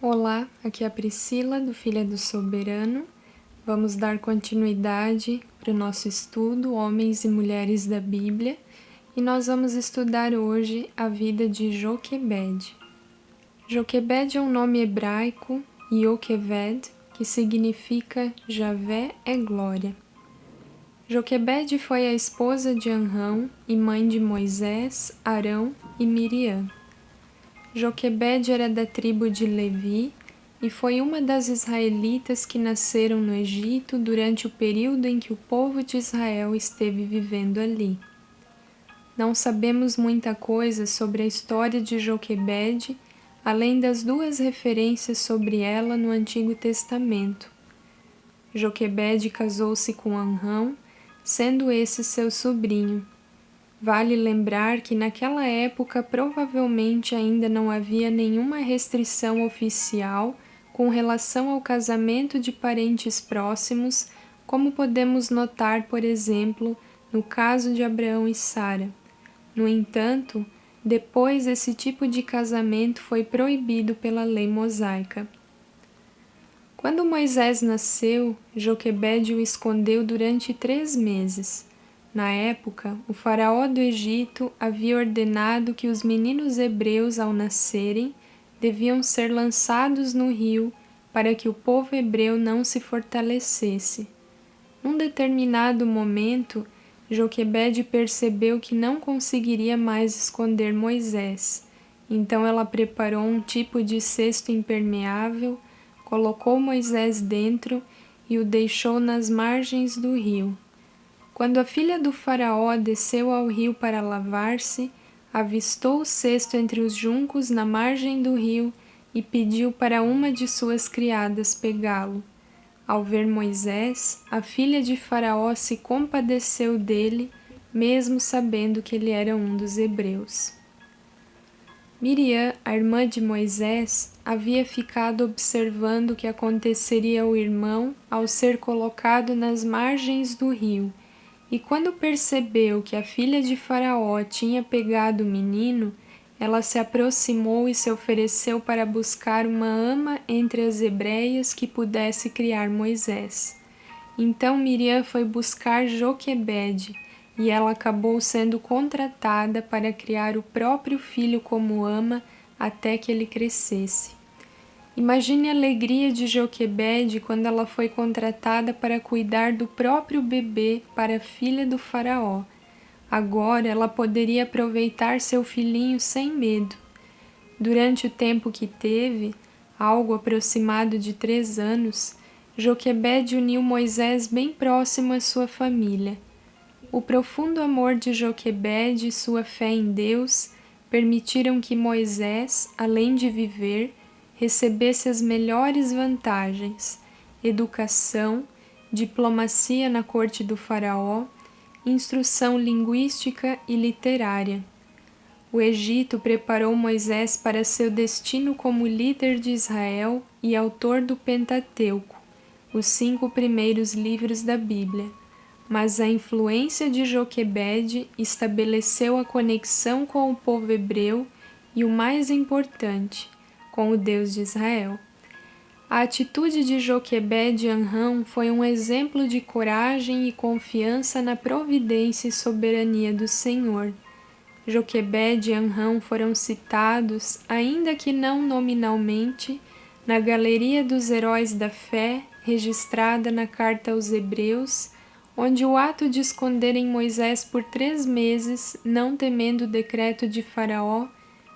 Olá, aqui é a Priscila do Filha do Soberano. Vamos dar continuidade para o nosso estudo Homens e Mulheres da Bíblia e nós vamos estudar hoje a vida de Joquebed. Joquebed é um nome hebraico, Yoqueved, que significa Javé é glória. Joquebed foi a esposa de Anrão e mãe de Moisés, Arão e Miriam. Joquebed era da tribo de Levi e foi uma das israelitas que nasceram no Egito durante o período em que o povo de Israel esteve vivendo ali. Não sabemos muita coisa sobre a história de Joquebed, além das duas referências sobre ela no Antigo Testamento. Joquebed casou-se com Anrão, sendo esse seu sobrinho. Vale lembrar que naquela época provavelmente ainda não havia nenhuma restrição oficial com relação ao casamento de parentes próximos, como podemos notar, por exemplo, no caso de Abraão e Sara. No entanto, depois esse tipo de casamento foi proibido pela lei mosaica. Quando Moisés nasceu, Joquebed o escondeu durante 3 meses. Na época, o faraó do Egito havia ordenado que os meninos hebreus, ao nascerem, deviam ser lançados no rio para que o povo hebreu não se fortalecesse. Num determinado momento, Joquebed percebeu que não conseguiria mais esconder Moisés. Então ela preparou um tipo de cesto impermeável, colocou Moisés dentro e o deixou nas margens do rio. Quando a filha do faraó desceu ao rio para lavar-se, avistou o cesto entre os juncos na margem do rio e pediu para uma de suas criadas pegá-lo. Ao ver Moisés, a filha de Faraó se compadeceu dele, mesmo sabendo que ele era um dos hebreus. Miriam, a irmã de Moisés, havia ficado observando o que aconteceria ao irmão ao ser colocado nas margens do rio. E quando percebeu que a filha de Faraó tinha pegado o menino, ela se aproximou e se ofereceu para buscar uma ama entre as hebreias que pudesse criar Moisés. Então Miriam foi buscar Joquebed, e ela acabou sendo contratada para criar o próprio filho como ama até que ele crescesse. Imagine a alegria de Joquebed quando ela foi contratada para cuidar do próprio bebê para a filha do faraó. Agora ela poderia aproveitar seu filhinho sem medo. Durante o tempo que teve, algo aproximado de 3 anos, Joquebed uniu Moisés bem próximo à sua família. O profundo amor de Joquebed e sua fé em Deus permitiram que Moisés, além de viver, recebesse as melhores vantagens: educação, diplomacia na corte do faraó, instrução linguística e literária. O Egito preparou Moisés para seu destino como líder de Israel e autor do Pentateuco, os 5 primeiros livros da Bíblia. Mas a influência de Joquebed estabeleceu a conexão com o povo hebreu e, o mais importante, com o Deus de Israel. A atitude de Joquebed e Anrão foi um exemplo de coragem e confiança na providência e soberania do Senhor. Joquebed e Anrão foram citados, ainda que não nominalmente, na galeria dos heróis da fé, registrada na carta aos Hebreus, onde o ato de esconderem Moisés por 3 meses, não temendo o decreto de Faraó,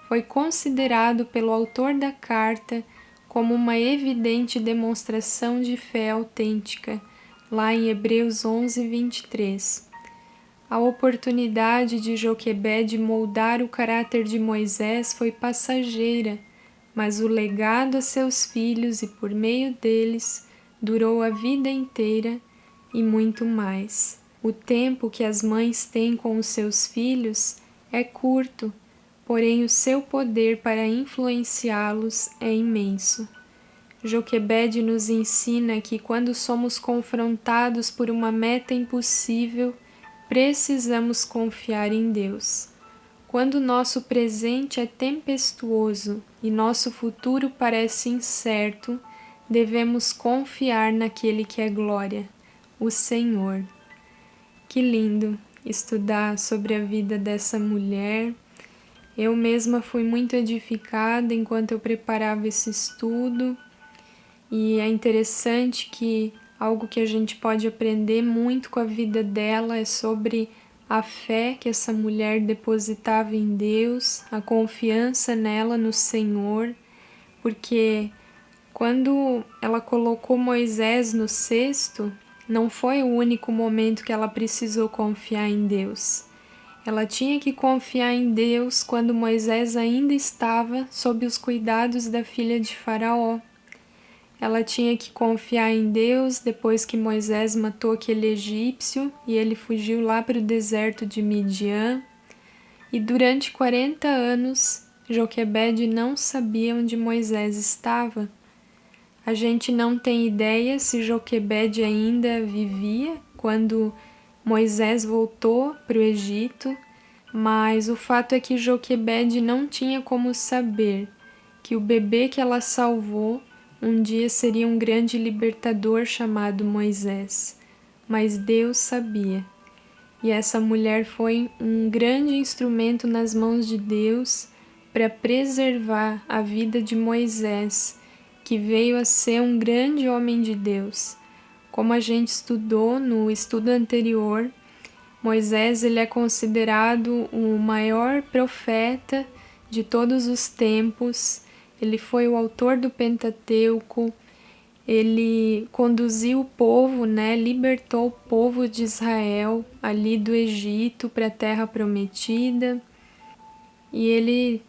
foi considerado pelo autor da carta como uma evidente demonstração de fé autêntica, lá em Hebreus 11, 23. A oportunidade de Joquebed moldar o caráter de Moisés foi passageira, mas o legado a seus filhos e por meio deles durou a vida inteira e muito mais. O tempo que as mães têm com os seus filhos é curto, porém o seu poder para influenciá-los é imenso. Joquebed nos ensina que quando somos confrontados por uma meta impossível, precisamos confiar em Deus. Quando nosso presente é tempestuoso e nosso futuro parece incerto, devemos confiar naquele que é glória, o Senhor. Que lindo estudar sobre a vida dessa mulher. Eu mesma fui muito edificada enquanto eu preparava esse estudo, e é interessante que algo que a gente pode aprender muito com a vida dela é sobre a fé que essa mulher depositava em Deus, a confiança nela no Senhor, porque quando ela colocou Moisés no cesto, não foi o único momento que ela precisou confiar em Deus. Ela tinha que confiar em Deus quando Moisés ainda estava sob os cuidados da filha de Faraó. Ela tinha que confiar em Deus depois que Moisés matou aquele egípcio e ele fugiu lá para o deserto de Midian. E durante 40 anos, Joquebede não sabia onde Moisés estava. A gente não tem ideia se Joquebede ainda vivia quando Moisés voltou para o Egito, mas o fato é que Joquebede não tinha como saber que o bebê que ela salvou um dia seria um grande libertador chamado Moisés. Mas Deus sabia. E essa mulher foi um grande instrumento nas mãos de Deus para preservar a vida de Moisés, que veio a ser um grande homem de Deus. Como a gente estudou no estudo anterior, Moisés ele é considerado o maior profeta de todos os tempos. Ele foi o autor do Pentateuco, ele conduziu o povo, libertou o povo de Israel ali do Egito para a Terra Prometida, e ele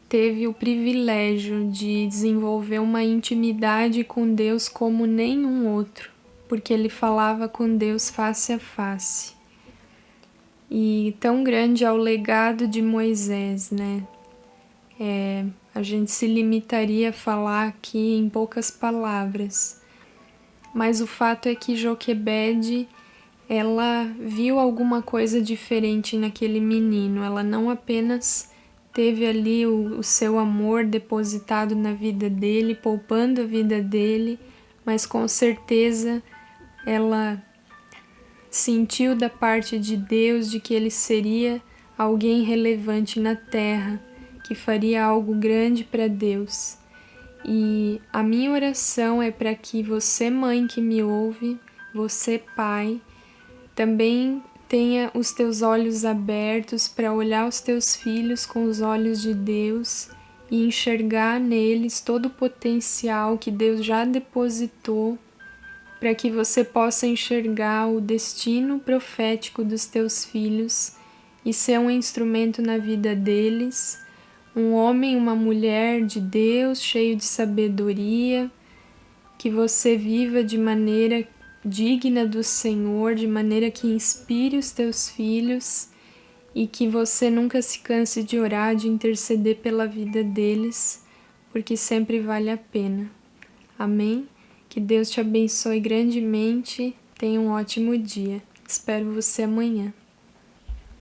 teve o privilégio de desenvolver uma intimidade com Deus como nenhum outro, porque ele falava com Deus face a face. E tão grande é o legado de Moisés, a gente se limitaria a falar aqui em poucas palavras, mas o fato é que Joquebede, ela viu alguma coisa diferente naquele menino. Ela não apenas teve ali o seu amor depositado na vida dele, poupando a vida dele, mas com certeza ela sentiu da parte de Deus de que ele seria alguém relevante na terra, que faria algo grande para Deus. E a minha oração é para que você, mãe que me ouve, você, pai, também tenha os teus olhos abertos para olhar os teus filhos com os olhos de Deus e enxergar neles todo o potencial que Deus já depositou, para que você possa enxergar o destino profético dos teus filhos e ser um instrumento na vida deles, um homem, uma mulher de Deus, cheio de sabedoria, que você viva de maneira digna do Senhor, de maneira que inspire os teus filhos, e que você nunca se canse de orar, de interceder pela vida deles, porque sempre vale a pena. Amém? Que Deus te abençoe grandemente. Tenha um ótimo dia. Espero você amanhã.